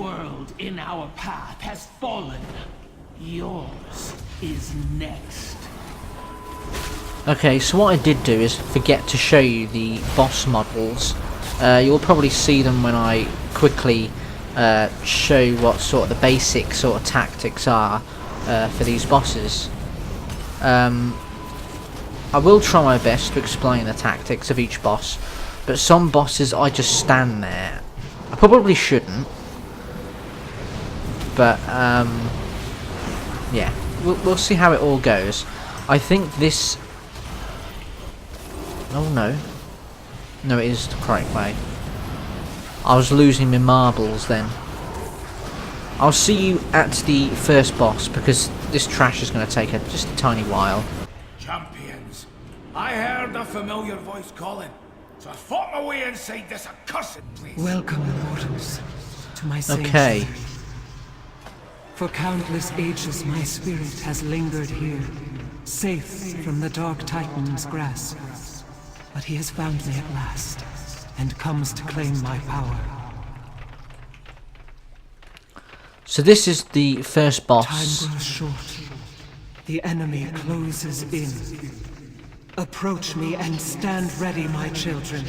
world in our path has fallen. Yours is next. Okay, so what I did do is forget to show you the boss models. You'll probably see them when I quickly show what sort of the basic sort of tactics are for these bosses. I will try my best to explain the tactics of each boss, but some bosses I just stand there. I probably shouldn't, but yeah, we'll see how it all goes. I think this... Oh no. No, it is the correct way. I was losing my marbles then. I'll see you at the first boss, because this trash is going to take just a tiny while. Champions, I heard a familiar voice calling, so I fought my way inside this accursed place. Welcome, immortals, to my Okay. sanctuary. For countless ages my spirit has lingered here, safe from the Dark Titan's grasp. But he has found me at last, and comes to claim my power. So this is the first boss. Time grows short. The enemy closes in. Approach me and stand ready, my children.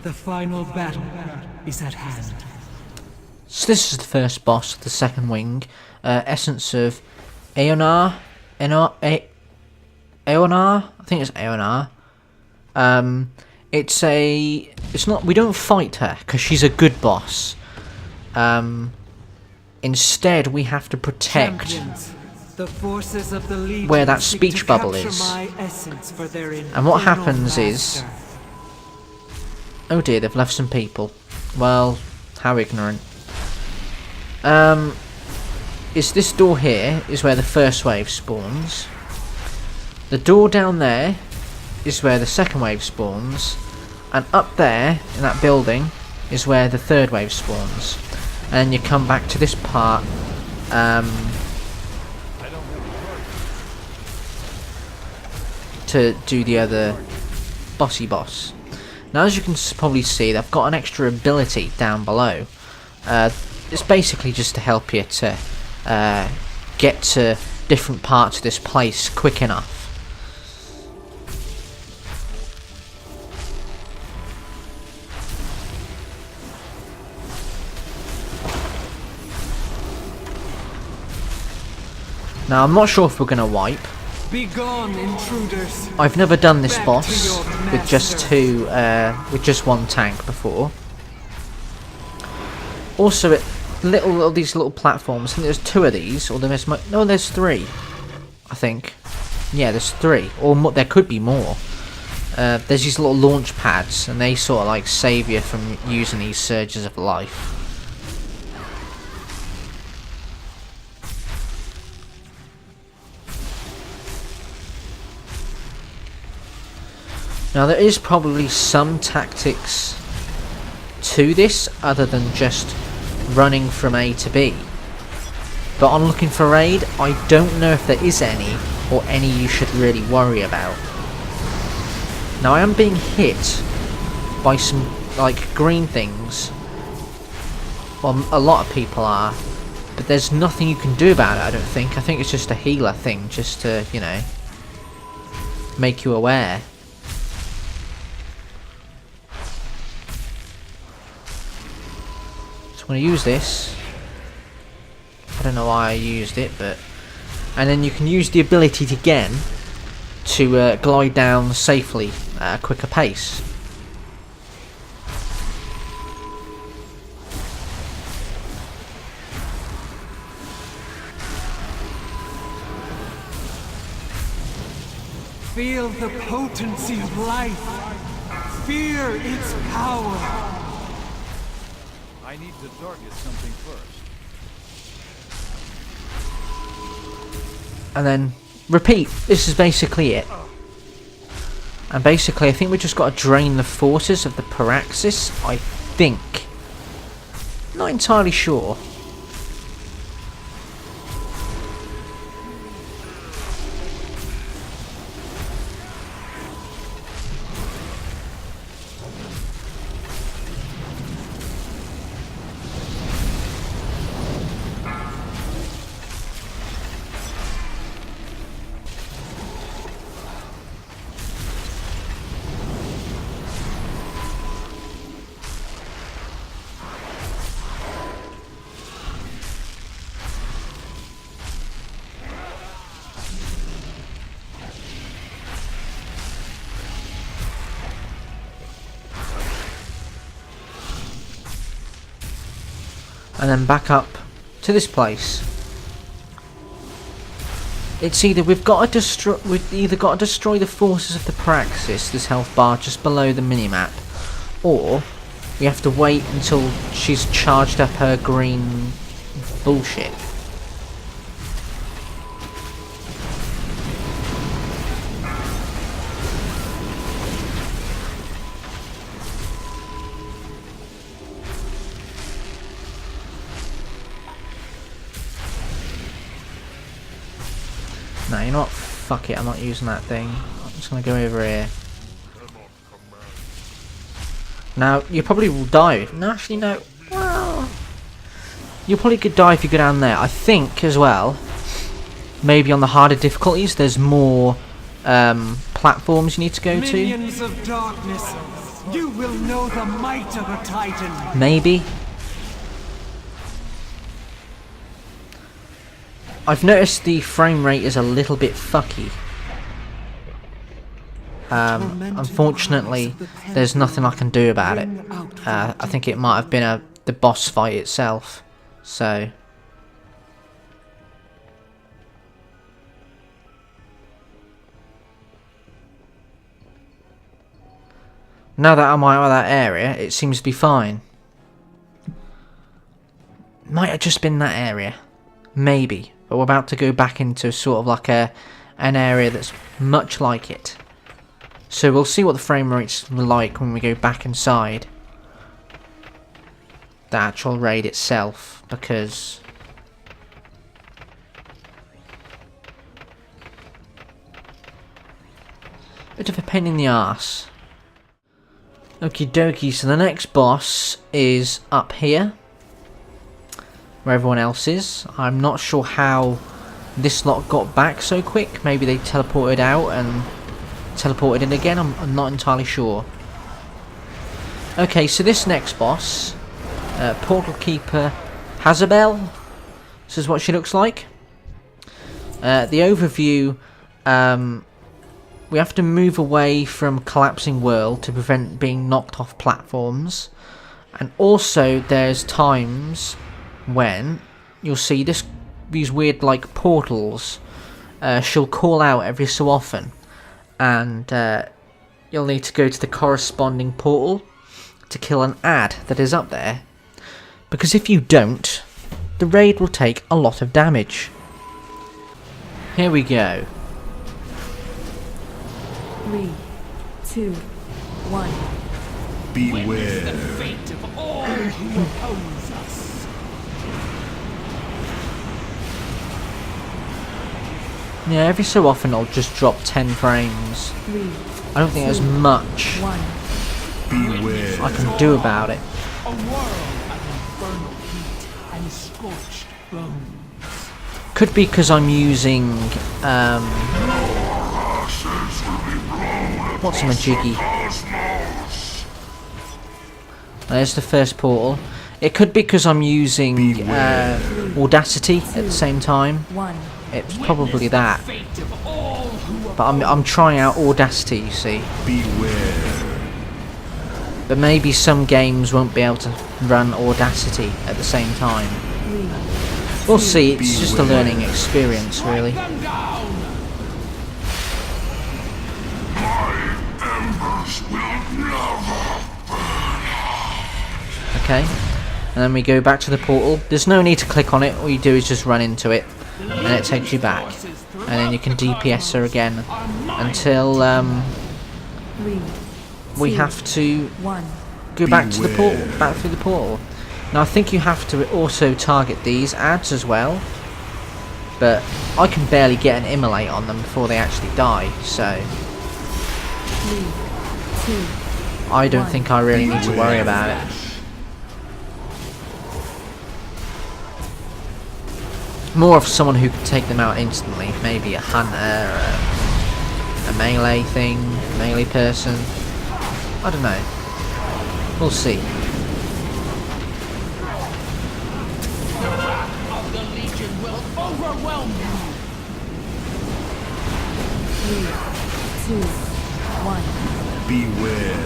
The final battle is at hand. So this is the first boss of the second wing. Essence of Eonar. Eonar? I think it's Eonar. It's not, we don't fight her because she's a good boss. Instead we have to protect the forces of the Legion where that speech bubble is. And what happens is, oh dear, they've left some people. Well, how ignorant. Is this door here is where the first wave spawns. The door down there is where the second wave spawns, and up there in that building is where the third wave spawns. And you come back to this part to do the other bossy boss. Now, as you can probably see, they've got an extra ability down below. It's basically just to help you to get to different parts of this place quick enough. Now, I'm not sure if we're going to wipe. Be gone, intruders. I've never done this Back boss to your with just with just one tank before. Also, these little platforms. I think there's 2 of these, or there's there's 3. I think. Yeah, there's 3, or more, there could be more. There's these little launch pads, and they sort of like save you from using these surges of life. Now, there is probably some tactics to this other than just running from A to B. But on looking for raid, I don't know if there is any, or any you should really worry about. Now, I am being hit by some, like, green things. Well, a lot of people are. But there's nothing you can do about it, I don't think. I think it's just a healer thing, just to, you know, make you aware. I'm going to use this. I don't know why I used it, but... And then you can use the ability again to glide down safely at a quicker pace. Feel the potency of life. Fear its power. I need to target something first. And then repeat. This is basically it. And basically I think we just got to drain the forces of the Paraxis, I think. Not entirely sure. and then back up to this place. It's either we've either got to destroy the forces of the Praxis, this health bar just below the minimap, or we have to wait until she's charged up her green bullshit. No, you know what? Fuck it, I'm not using that thing. I'm just gonna go over here. Now, you probably will die. No, actually, no. Well, you probably could die if you go down there. I think, as well, maybe on the harder difficulties, there's more platforms you need to go to. Minions of darkness, you will know the might of a titan. Maybe. I've noticed the frame rate is a little bit fucky. Unfortunately, there's nothing I can do about it. I think it might have been the boss fight itself. So now that I'm out of that area, it seems to be fine. Might have just been that area. Maybe. But we're about to go back into sort of like an area that's much like it. So we'll see what the frame rate's like when we go back inside the actual raid itself, because bit of a pain in the arse. Okie dokie, so the next boss is up here, where everyone else is. I'm not sure how this lot got back so quick. Maybe they teleported out and teleported in again. I'm not entirely sure. Okay, so this next boss, Portal Keeper Hasabel. This is what she looks like. The overview, we have to move away from collapsing world to prevent being knocked off platforms. And also there's times when you'll see these weird like portals. She'll call out every so often, and you'll need to go to the corresponding portal to kill an ad that is up there, because if you don't, the raid will take a lot of damage. Here we go. 3, 2, 1. Beware. The fate of all who oppose us. Yeah, every so often I'll just drop 10 frames. 3, I don't think there's much 1. Beware. I can do about it. A world of infernal heat and scorched bones. Could be because I'm using what's a jiggy? There's the first portal. It could be because I'm using Audacity at the same time. 1. It's probably that. Fate of all who But I'm trying out Audacity, you see. Beware. But maybe some games won't be able to run Audacity at the same time. 3. We'll see. It's just a learning experience, really. them down. Okay, and then we go back to the portal. There's no need to click on it. All you do is just run into it, and it takes you back. And then you can DPS her again until 3, we have to 1. go back to the portal, back through the portal. Now I think you have to also target these ads as well, but I can barely get an immolate on them before they actually die. So 3, 2. I don't think I really need to worry about it. More of someone who can take them out instantly, maybe a hunter, a melee thing, melee person. I don't know. We'll see. The wrath of the Legion will overwhelm you. 3, 2, 1. Beware.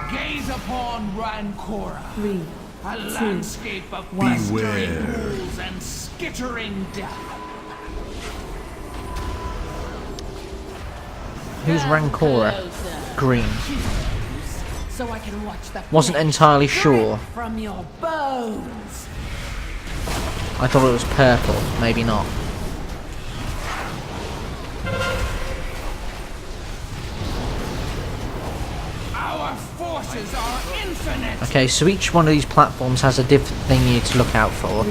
Gaze Gaze upon Rancora. 3, A 2, landscape of one. festering ghouls and skittering death. Who's Rancora? Green. So I can watch the Wasn't flesh entirely sure. drip from your bones. I thought it was purple. Maybe not. Our forces are infinite. Okay, so each one of these platforms has a different thing you need to look out for.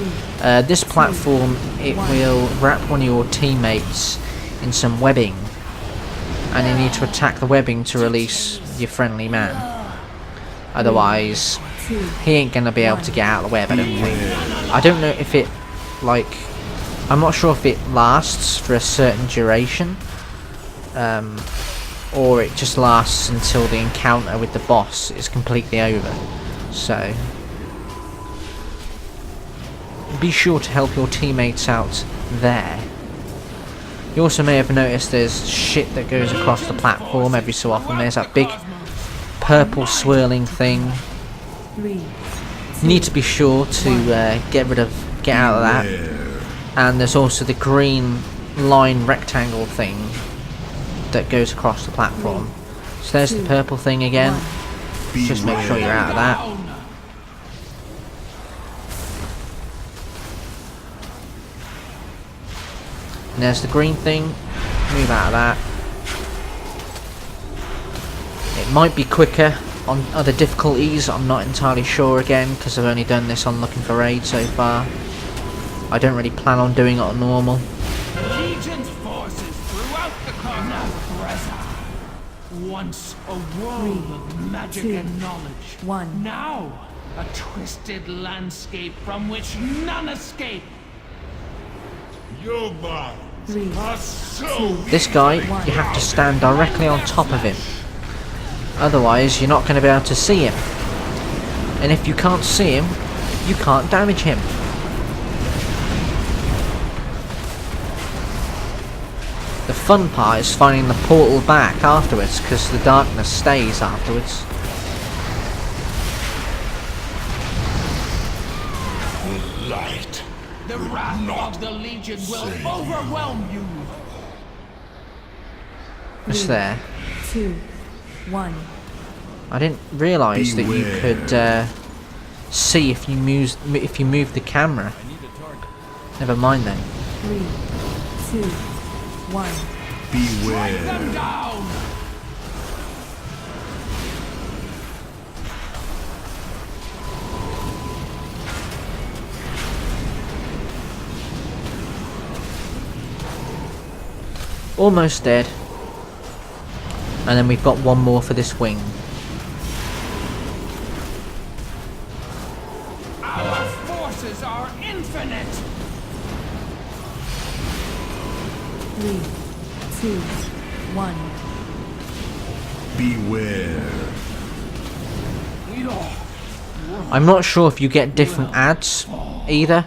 This platform, it will wrap one of your teammates in some webbing, and you need to attack the webbing to release your friendly man. Otherwise, he ain't gonna be able to get out of the web, I don't think. I don't know if it, like, I'm not sure if it lasts for a certain duration, or it just lasts until the encounter with the boss is completely over. So, be sure to help your teammates out there. You also may have noticed there's shit that goes across the platform every so often. There's that big purple swirling thing. 3, You need to be sure to get out of that. And there's also the green line rectangle thing that goes across the platform. So there's the purple thing again. Just make sure you're out of that. And there's the green thing. Move out of that. It might be quicker on other difficulties. I'm not entirely sure again, because I've only done this on Looking for Raid so far. I don't really plan on doing it on normal. Legion's forces throughout the Carnabreza. Once a world of magic 2, and knowledge. 1. Now, a twisted landscape from which none escape. You man 3, are so This guy, you have to stand directly on top of him. Otherwise, you're not going to be able to see him. And if you can't see him, you can't damage him. The fun part is finding the portal back afterwards, because the darkness stays afterwards. light. The wrath of the Legion will overwhelm you. It's there. 2, 1. I didn't realise that you could see if you move the camera. Never mind then. 3, 2, 1. Strike them down. Almost dead. And then we've got one more for this wing. Our forces are infinite. 3, 2, 1. Beware. I'm not sure if you get different ads either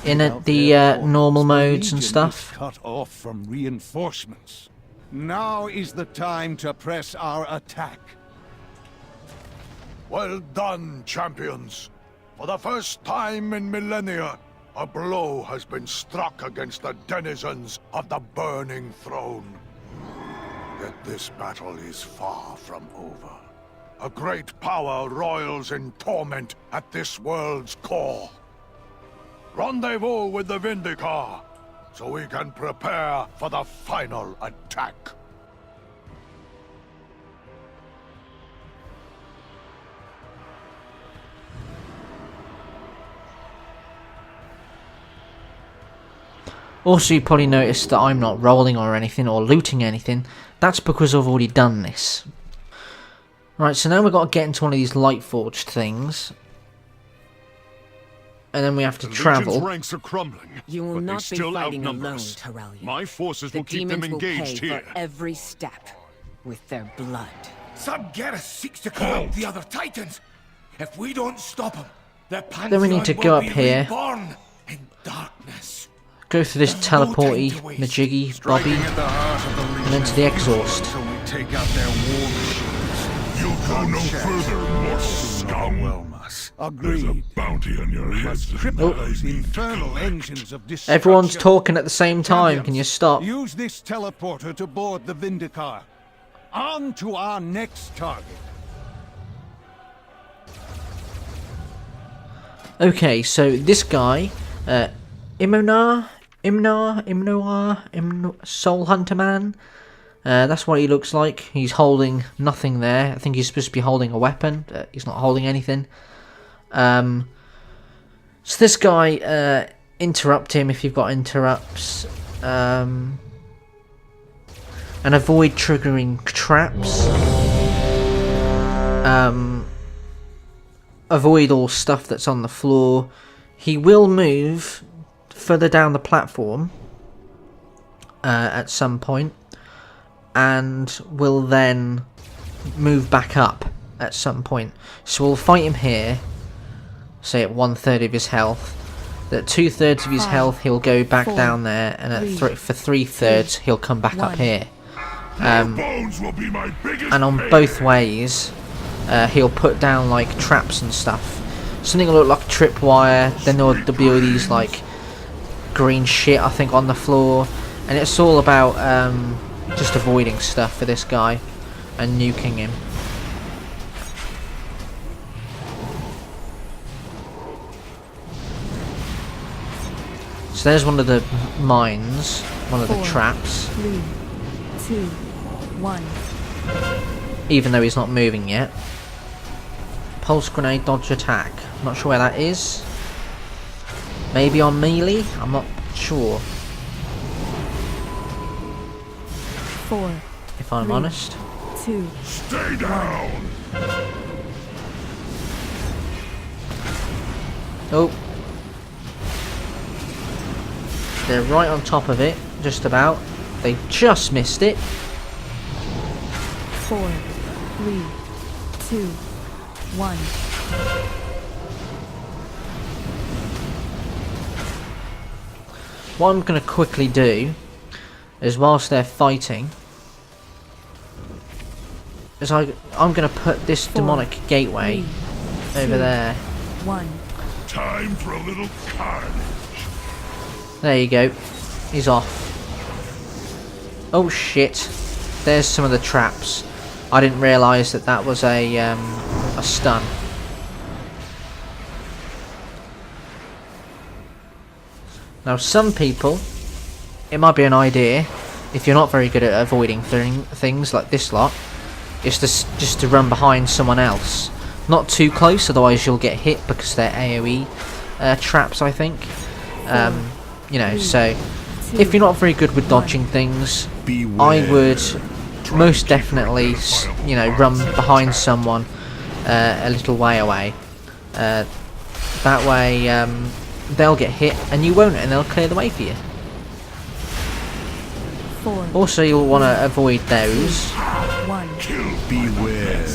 in the normal modes and stuff. Cut off from reinforcements. Now is the time to press our attack. Well done, champions. For the first time in millennia, a blow has been struck against the denizens of the Burning Throne. Yet this battle is far from over. A great power roils in torment at this world's core. Rendezvous with the Vindicar, so we can prepare for the final attack. Also, you probably noticed that I'm not rolling or anything or looting anything. That's because I've already done this. Right, so now we've got to get into one of these light forged things. And then we have to travel. The ranks are crumbling, You will but they not be still fighting outnumber alone, us. Terralia. My forces The will keep them demons will engaged pay here. for every step with their blood. Some Garrus seeks to corrupt the other Titans. If we don't stop him, the Pantheon Then we need to go will up be here. reborn in darkness. Go through this There's no time teleporty, to waste. majiggy, bobby, Striking at the heart of the and then to the Legion's exhaust. until we take out their war machines. You'll go no further, more scum. Overwhelm us. There's a Agreed. bounty on your We heads. must cripple that I those need to infernal collect. engines of destruction. Everyone's talking at the same time. Can you Champions, stop? Use this teleporter to board the Vindicar. On to our next target. Okay, so this guy, Imonar Soulhunter man. That's what he looks like. He's holding nothing there. I think he's supposed to be holding a weapon. He's not holding anything. So this guy, interrupt him if you've got interrupts. And avoid triggering traps. Avoid all stuff that's on the floor. He will move further down the platform at some point, and will then move back up at some point. So we'll fight him here, say at 1/3 of his health. At 2/3 of his health, he'll go back down there, and at for 3/3, he'll come back up here. Bones will be my biggest And on pain. both ways, he'll put down like traps and stuff. Something will look like a tripwire, then there'll be all these like green shit I think on the floor, and it's all about just avoiding stuff for this guy and nuking him. So there's one of the mines, one of the 4, traps, 3, 2, 1. even though he's not moving yet. Pulse grenade, dodge attack. Not sure where that is. Maybe on melee? I'm not sure, 4, if I'm 3, honest. 2, Stay down. Oh. They're right on top of it, just about. They just missed it. 4, 3, 2, 1. What I'm going to quickly do is, whilst they're fighting, is I'm going to put this 4, demonic gateway 3, over 2, there. 1. Time for a little carnage. There you go. He's off. Oh shit. There's some of the traps. I didn't realise that that was a stun. Now some people, it might be an idea, if you're not very good at avoiding things like this lot, is just to run behind someone else. Not too close, otherwise you'll get hit because they're AoE traps, I think. You know, so if you're not very good with dodging things, I would most definitely, you know, run behind someone a little way away. That way they'll get hit and you won't, and they'll clear the way for you. 4, Also, you'll want to avoid those. 1. Beware.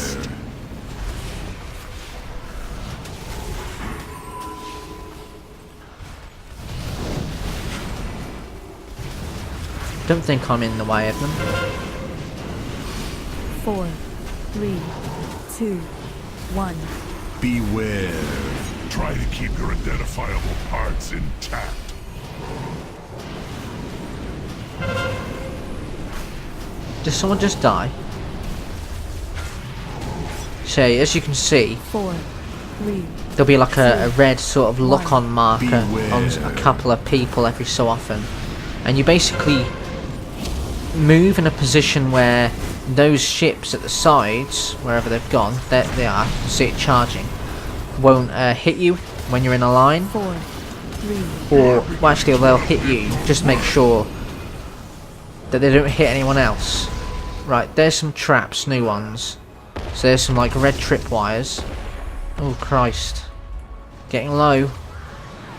Don't think I'm in the way of them. 4, 3, 2, 1. Beware. Try to keep your identifiable parts intact. Did someone just die? So, as you can see, 4, 3, there'll be like a red sort of lock-on marker on Beware. a couple of people every so often. And you basically move in a position where those ships at the sides, wherever they've gone, there they are, you see it charging, won't hit you when you're in a line. 4, 3, Or, well actually they'll hit you, just make sure that they don't hit anyone else. Right, there's some traps, new ones. So there's some like red tripwires. Oh Christ. Getting low.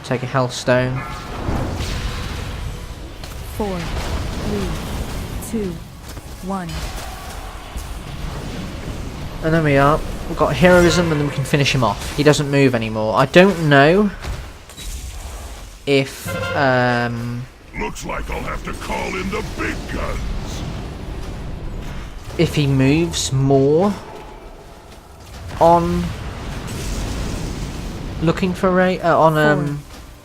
Take a health stone. 4, 3, 2, 1. And there we are. We've got heroism and then we can finish him off. He doesn't move anymore. I don't know if Looks like I'll have to call in the big guns. if he moves more on looking for raid on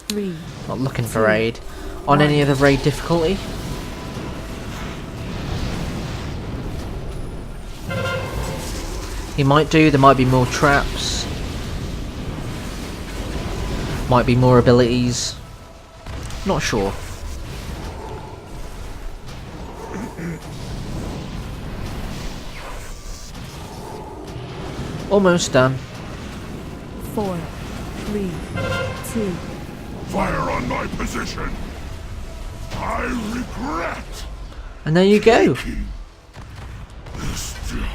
3, not looking for raid on any of the raid difficulty. He might do. There might be more traps. Might be more abilities. Not sure. Almost done. 4, 3, 2. Fire on my position. I regret And there you go. this job.